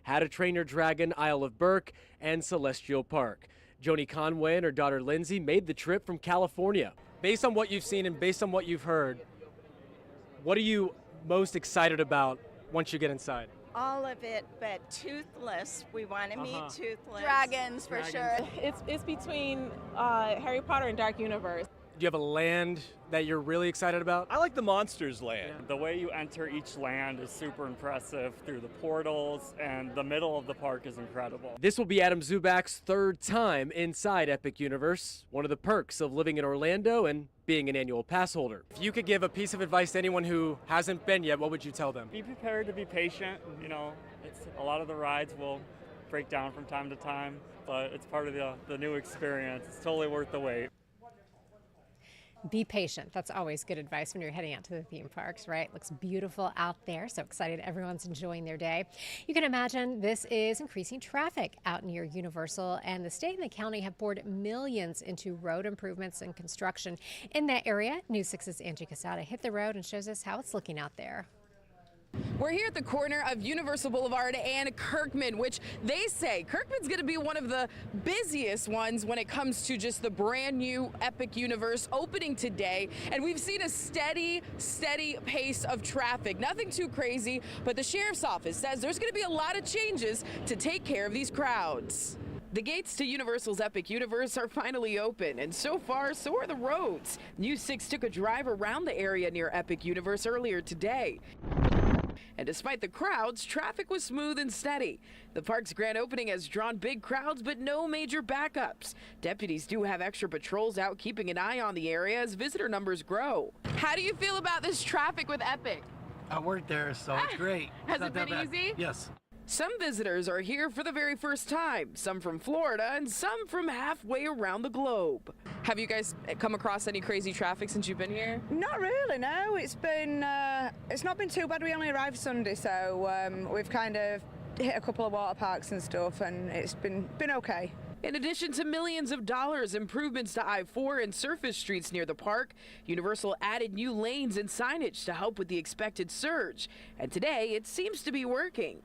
How to Train Your Dragon, Isle of Burke, and Celestial Park. Joni Conway and her daughter Lindsay made the trip from California. Based on what you've seen and based on what you've heard, what are you most excited about once you get inside? All of it, but toothless. We want to meet toothless. Dragons, for sure. It's between Harry Potter and Dark Universe. Do you have a land that you're really excited about? I like the Monsters Land. Yeah. The way you enter each land is super impressive through the portals, and the middle of the park is incredible. This will be Adam Zubak's third time inside Epic Universe, one of the perks of living in Orlando and being an annual pass holder. If you could give a piece of advice to anyone who hasn't been yet, what would you tell them? Be prepared to be patient. You know, it's a lot of the rides will break down from time to time, but it's part of the new experience. It's totally worth the wait. Be patient. That's always good advice when you're heading out to the theme parks, right? Looks beautiful out there. So excited everyone's enjoying their day. You can imagine this is increasing traffic out near Universal, and the state and the county have poured millions into road improvements and construction in that area. News 6's Angie Casada hit the road and shows us how it's looking out there. We're here at the corner of Universal Boulevard and Kirkman, which they say Kirkman's going to be one of the busiest ones when it comes to just the brand new Epic Universe opening today. And we've seen a steady pace of traffic. Nothing too crazy, but the sheriff's office says there's going to be a lot of changes to take care of these crowds. The gates to Universal's Epic Universe are finally open, and so far, so are the roads. News 6 took a drive around the area near Epic Universe earlier today. And despite the crowds, traffic was smooth and steady. The park's grand opening has drawn big crowds, but no major backups. Deputies do have extra patrols out keeping an eye on the area as visitor numbers grow. How do you feel about this traffic with Epic? I work there, so it's great. Has it been easy? Yes. Some visitors are here for the very first time, some from Florida and some from halfway around the globe. Have you guys come across any crazy traffic since you've been here? Not really, no. It's not been too bad. We only arrived Sunday, so we've kind of hit a couple of water parks and stuff, and it's been okay. In addition to millions of dollars improvements to I-4 and surface streets near the park, Universal added new lanes and signage to help with the expected surge. And today, it seems to be working.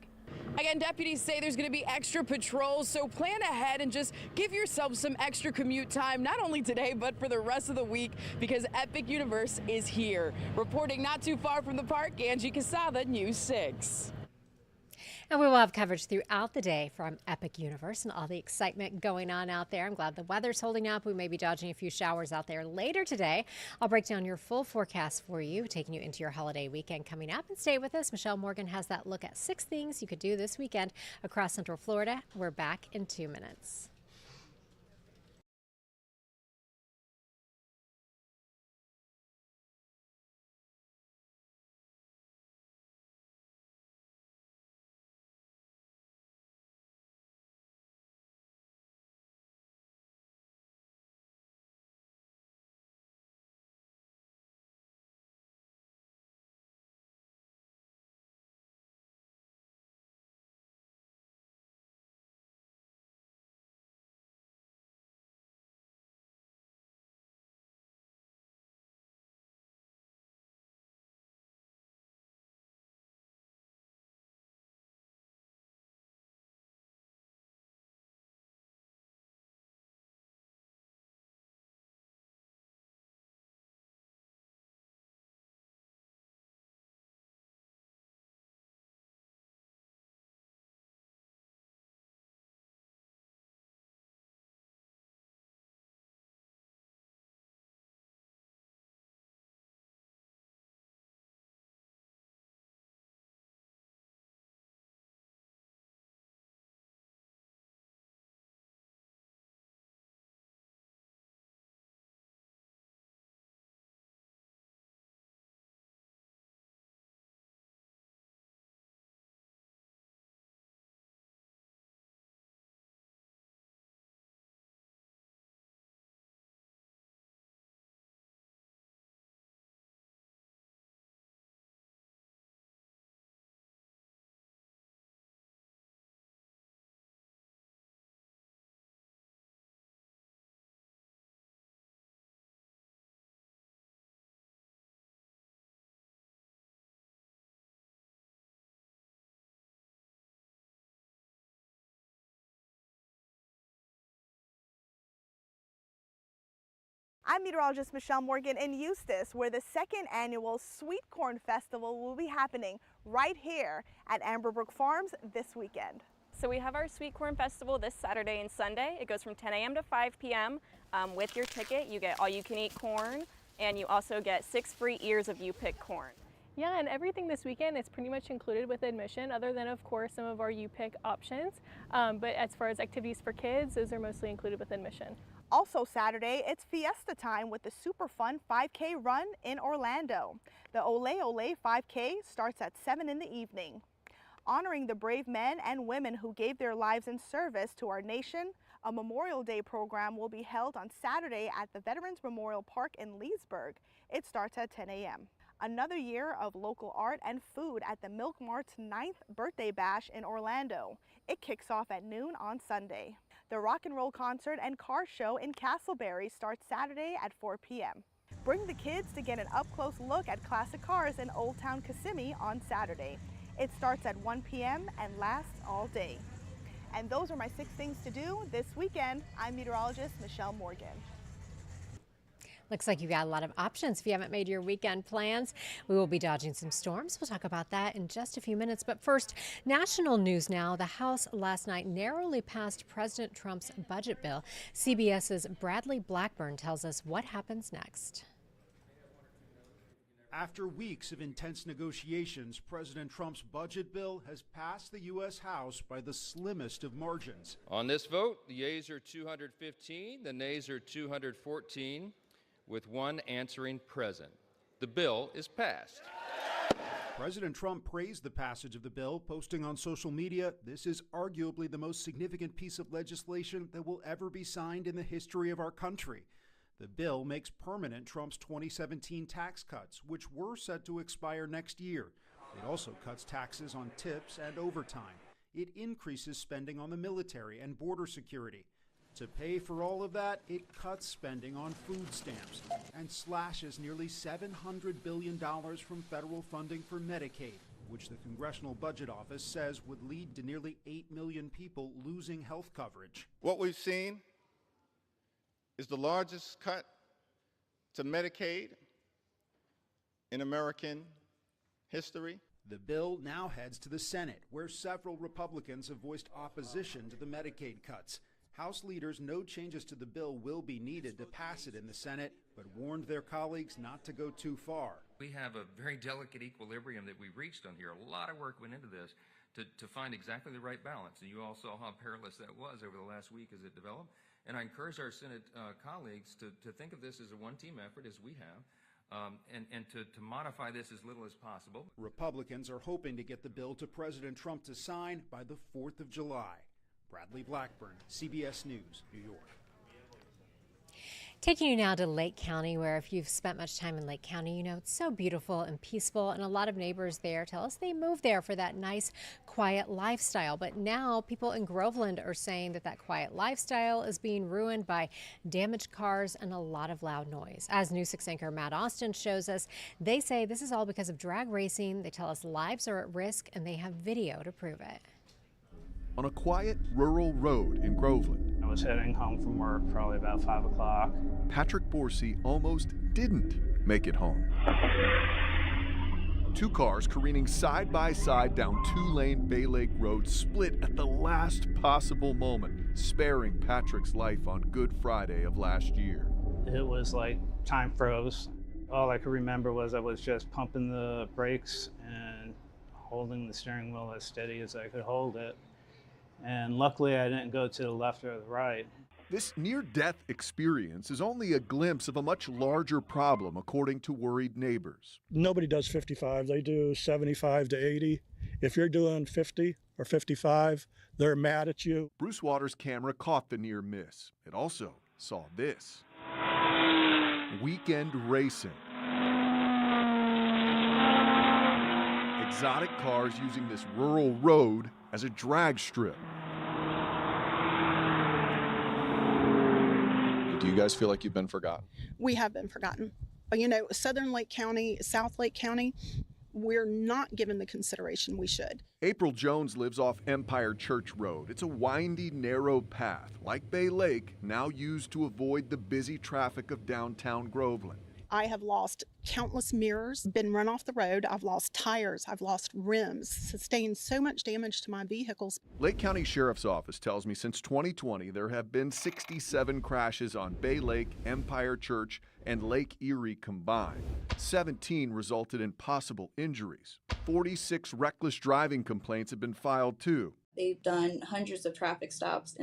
Again, deputies say there's going to be extra patrols, so plan ahead and just give yourself some extra commute time, not only today, but for the rest of the week, because Epic Universe is here. Reporting not too far from the park, Angie Casada, News 6. And we will have coverage throughout the day from Epic Universe and all the excitement going on out there. I'm glad the weather's holding up. We may be dodging a few showers out there later today. I'll break down your full forecast for you, taking you into your holiday weekend coming up. And stay with us. Michelle Morgan has that look at 6 things you could do this weekend across Central Florida. We're back in 2 minutes. I'm meteorologist Michelle Morgan in Eustis, where the second annual Sweet Corn Festival will be happening right here at Amberbrook Farms this weekend. So we have our Sweet Corn Festival this Saturday and Sunday. It goes from 10 a.m. to 5 p.m. With your ticket, you get all-you-can-eat corn, and you also get 6 free ears of you-pick corn. Yeah, and everything this weekend is pretty much included with admission, other than, of course, some of our you-pick options. But as far as activities for kids, those are mostly included with admission. Also Saturday, it's fiesta time with the super fun 5K run in Orlando. The Ole Ole 5K starts at 7 in the evening. Honoring the brave men and women who gave their lives in service to our nation, a Memorial Day program will be held on Saturday at the Veterans Memorial Park in Leesburg. It starts at 10 a.m. Another year of local art and food at the Milk Mart's 9th birthday bash in Orlando. It kicks off at noon on Sunday. The rock and roll concert and car show in Castleberry starts Saturday at 4 p.m. Bring the kids to get an up-close look at classic cars in Old Town Kissimmee on Saturday. It starts at 1 p.m. and lasts all day. And those are my 6 things to do this weekend. I'm meteorologist Michelle Morgan. Looks like you got a lot of options if you haven't made your weekend plans. We will be dodging some storms. We'll talk about that in just a few minutes. But first, national news now. The House last night narrowly passed President Trump's budget bill. CBS's Bradley Blackburn tells us what happens next. After weeks of intense negotiations, President Trump's budget bill has passed the U.S. House by the slimmest of margins. On this vote, the yeas are 215, the nays are 214. With one answering present. The bill is passed. President Trump praised the passage of the bill, posting on social media, "This is arguably the most significant piece of legislation that will ever be signed in the history of our country." The bill makes permanent Trump's 2017 tax cuts, which were set to expire next year. It also cuts taxes on tips and overtime. It increases spending on the military and border security. To pay for all of that, it cuts spending on food stamps and slashes nearly $700 billion from federal funding for Medicaid, which the Congressional Budget Office says would lead to nearly 8 million people losing health coverage. What we've seen is the largest cut to Medicaid in American history. The bill now heads to the Senate, where several Republicans have voiced opposition to the Medicaid cuts. House leaders know changes to the bill will be needed to pass it in the Senate, but warned their colleagues not to go too far. We have a very delicate equilibrium that we reached on here. A lot of work went into this to find exactly the right balance. And you all saw how perilous that was over the last week as it developed. And I encourage our Senate colleagues to think of this as a one-team effort, as we have, and to modify this as little as possible. Republicans are hoping to get the bill to President Trump to sign by the 4th of July. Bradley Blackburn, CBS News, New York. Taking you now to Lake County, where if you've spent much time in Lake County, you know it's so beautiful and peaceful, and a lot of neighbors there tell us they moved there for that nice, quiet lifestyle. But now people in Groveland are saying that quiet lifestyle is being ruined by damaged cars and a lot of loud noise. As News 6 anchor Matt Austin shows us, they say this is all because of drag racing. They tell us lives are at risk, and they have video to prove it. On a quiet rural road in Groveland, I was heading home from work probably about 5 o'clock. Patrick Borsey almost didn't make it home. 2 cars careening side by side down 2-lane Bay Lake Road split at the last possible moment, sparing Patrick's life on Good Friday of last year. It was like time froze. All I could remember was I was just pumping the brakes and holding the steering wheel as steady as I could hold it. And luckily I didn't go to the left or the right. This near-death experience is only a glimpse of a much larger problem, according to worried neighbors. Nobody does 55, they do 75 to 80. If you're doing 50 or 55, they're mad at you. Bruce Waters' camera caught the near miss. It also saw this. Weekend racing. Exotic cars using this rural road as a drag strip. Do you guys feel like you've been forgotten? We have been forgotten. You know, Southern Lake County, South Lake County, we're not given the consideration we should. April Jones lives off Empire Church Road. It's a windy, narrow path, like Bay Lake, now used to avoid the busy traffic of downtown Groveland. I have lost countless mirrors, been run off the road. I've lost tires. I've lost rims, sustained so much damage to my vehicles. Lake County Sheriff's Office tells me since 2020, there have been 67 crashes on Bay Lake, Empire Church, and Lake Erie combined. 17 resulted in possible injuries. 46 reckless driving complaints have been filed too. They've done hundreds of traffic stops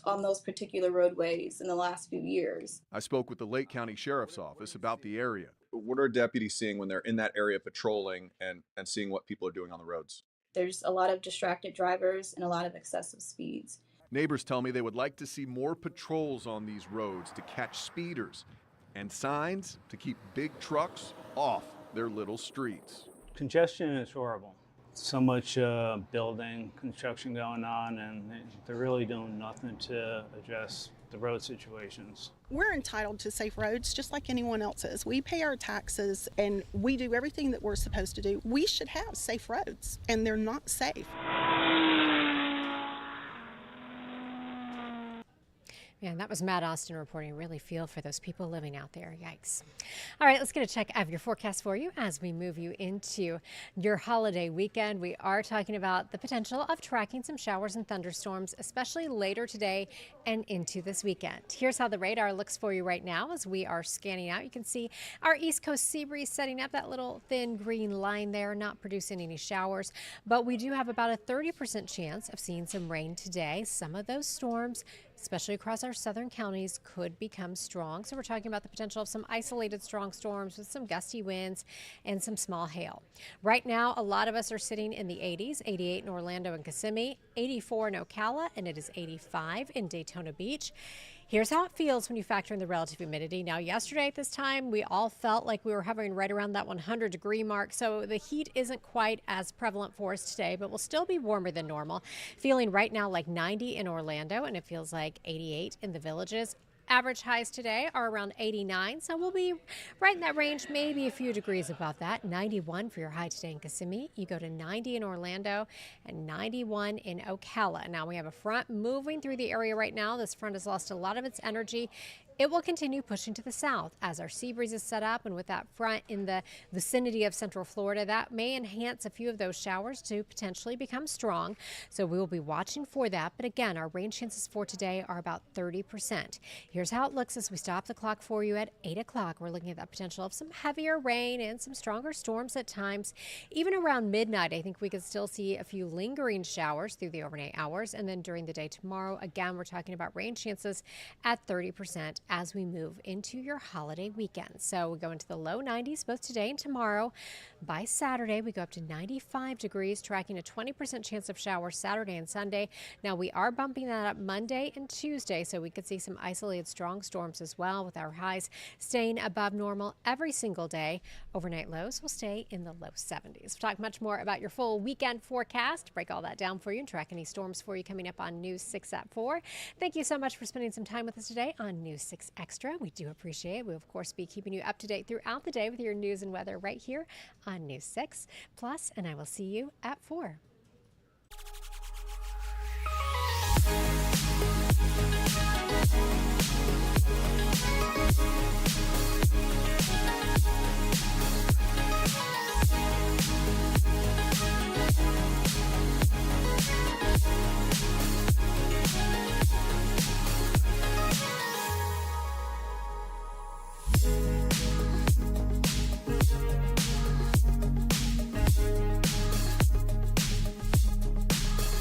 on those particular roadways in the last few years. I spoke with the Lake County Sheriff's Office about the area. What are deputies seeing when they're in that area patrolling and seeing what people are doing on the roads? There's a lot of distracted drivers and a lot of excessive speeds. Neighbors tell me they would like to see more patrols on these roads to catch speeders and signs to keep big trucks off their little streets. Congestion is horrible. So much building, construction going on, and they're really doing nothing to address the road situations. We're entitled to safe roads just like anyone else is. We pay our taxes and we do everything that we're supposed to do. We should have safe roads, and they're not safe. Man, that was Matt Austin reporting. Really feel for those people living out there. Yikes. All right, let's get a check of your forecast for you as we move you into your holiday weekend. We are talking about the potential of tracking some showers and thunderstorms, especially later today and into this weekend. Here's how the radar looks for you right now as we are scanning out. You can see our East Coast sea breeze setting up that little thin green line there, not producing any showers, but we do have about a 30% chance of seeing some rain today. Some of those storms, especially across our southern counties, could become strong. So we're talking about the potential of some isolated strong storms with some gusty winds and some small hail. Right now, a lot of us are sitting in the 80s, 88 in Orlando and Kissimmee, 84 in Ocala, and it is 85 in Daytona Beach. Here's how it feels when you factor in the relative humidity. Now, yesterday at this time, we all felt like we were hovering right around that 100-degree mark, so the heat isn't quite as prevalent for us today, but we'll still be warmer than normal. Feeling right now like 90 in Orlando, and it feels like 88 in the Villages. Average highs today are around 89, so we'll be right in that range, maybe a few degrees above that. 91 for your high today in Kissimmee. You go to 90 in Orlando and 91 in Ocala. Now we have a front moving through the area right now. This front has lost a lot of its energy. It will continue pushing to the south as our sea breeze is set up, and with that front in the vicinity of central Florida, that may enhance a few of those showers to potentially become strong. So we will be watching for that. But again, our rain chances for today are about 30%. Here's how it looks as we stop the clock for you at 8 o'clock. We're looking at that potential of some heavier rain and some stronger storms at times. Even around midnight, I think we could still see a few lingering showers through the overnight hours. And then during the day tomorrow, again, we're talking about rain chances at 30%. As we move into your holiday weekend. So we go into the low 90s both today and tomorrow. By Saturday, we go up to 95 degrees, tracking a 20% chance of showers Saturday and Sunday. Now we are bumping that up Monday and Tuesday, so we could see some isolated strong storms as well, with our highs staying above normal every single day. Overnight lows will stay in the low 70s. We'll talk much more about your full weekend forecast, break all that down for you, and track any storms for you coming up on News 6 at 4. Thank you so much for spending some time with us today on News 6 Extra. We do appreciate it. We'll, of course, be keeping you up to date throughout the day with your news and weather right here on News 6 Plus, and I will see you at 4.